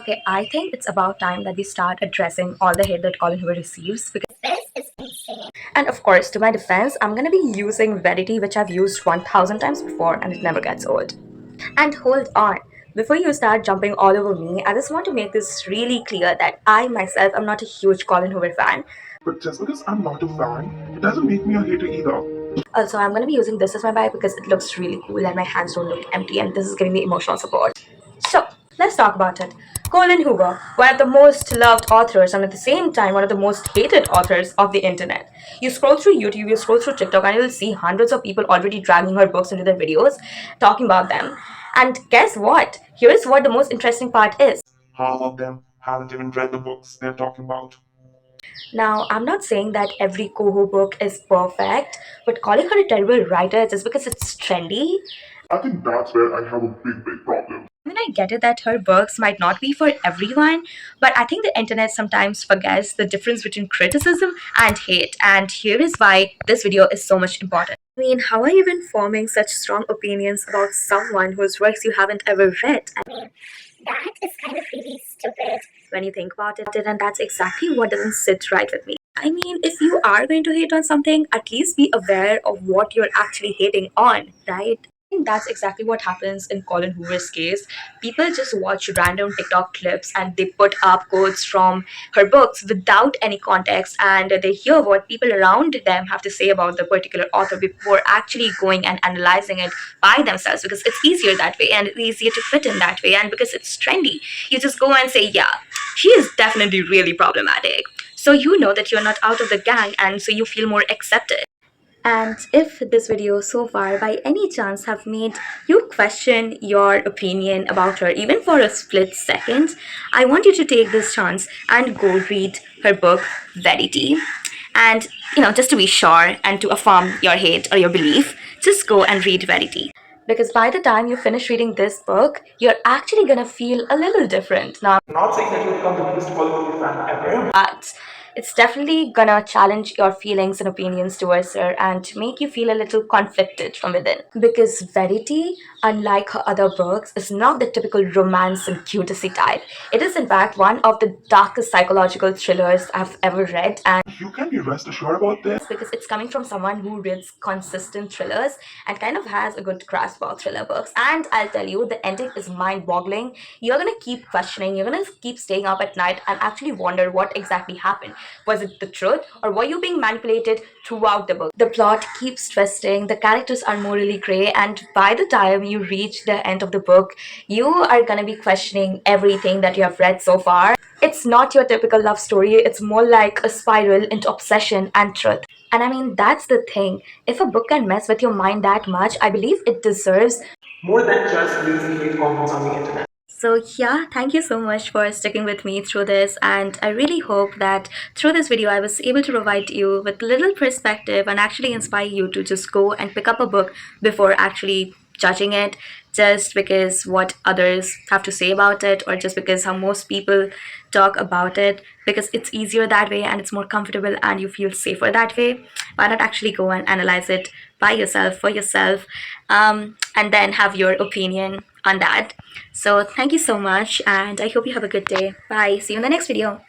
Okay, I think it's about time that we start addressing all the hate that Colin Hoover receives because This is insane. and of course, to my defense, I'm gonna be using Verity, which I've used 1000 times before and it never gets old. And hold on, before you start jumping all over me, I just want to make this really clear that I myself am not a huge Colin Hoover fan. But just because I'm not a fan, it doesn't make me a hater either. Also, I'm gonna be using this as my bag because it looks really cool and my hands don't look empty and this is giving me emotional support. So, let's talk about it. Colin Hoover, one of the most loved authors and at the same time one of the most hated authors of the internet. You scroll through YouTube, you scroll through TikTok, and you'll see hundreds of people already dragging her books into their videos, talking about them. And guess what? Here's what the most interesting part is. Half of them haven't even read the books they're talking about. Now, I'm not saying that every Coho book is perfect, but calling her a terrible writer just because it's trendy. I think that's where I have a big problem. I mean, I get it that her books might not be for everyone, but I think the internet sometimes forgets the difference between criticism and hate, and here is why this video is so much important. I mean, how are you even forming such strong opinions about someone whose works you haven't ever read? That is kind of really stupid. When you think about it, and that's exactly what doesn't sit right with me. I mean, if you are going to hate on something, at least be aware of what you're actually hating on, right? I think that's exactly what happens in Colin Hoover's case. People just watch random TikTok clips and they put up quotes from her books without any context and they hear what people around them have to say about the particular author before actually going and analyzing it by themselves because it's easier that way and it's easier to fit in that way and because it's trendy. You just go and say, yeah, she is definitely really problematic. So you know that you're not out of the gang and so you feel more accepted. And if this video so far by any chance have made you question your opinion about her even for a split second, I want you to take this chance and go read her book Verity. And just to be sure and to affirm your hate or your belief, just go and read Verity. Because by the time you finish reading this book, you're actually gonna feel a little different. Now, I'm not saying that you'll become the biggest Colleen fan ever. but it's definitely gonna challenge your feelings and opinions towards her and make you feel a little conflicted from within. Because Verity, unlike her other books, is not the typical romance and cutesy type. It is in fact one of the darkest psychological thrillers I've ever read, and You can be rest assured about this. because it's coming from someone who reads consistent thrillers and kind of has a good grasp of thriller books. And I'll tell you, the ending is mind-boggling. You're gonna keep questioning, you're gonna keep staying up at night and actually wonder what exactly happened. Was it the truth or were you being manipulated throughout the book? The plot keeps twisting, the characters are morally gray, and by the time you reach the end of the book, you are gonna be questioning everything that you have read so far. It's not your typical love story, it's more like a spiral into obsession and truth. And I mean, that's the thing. If a book can mess with your mind that much, I believe it deserves More than just lazy hate comments on the internet. so yeah, thank you so much for sticking with me through this and I really hope that through this video I was able to provide you with little perspective and actually inspire you to just go and pick up a book before actually judging it just because what others have to say about it or just because how most people talk about it, because it's easier that way and it's more comfortable and you feel safer that way. Why not actually go and analyze it by yourself for yourself and then have your opinion on that. So thank you so much and I hope you have a good day. Bye, see you in the next video.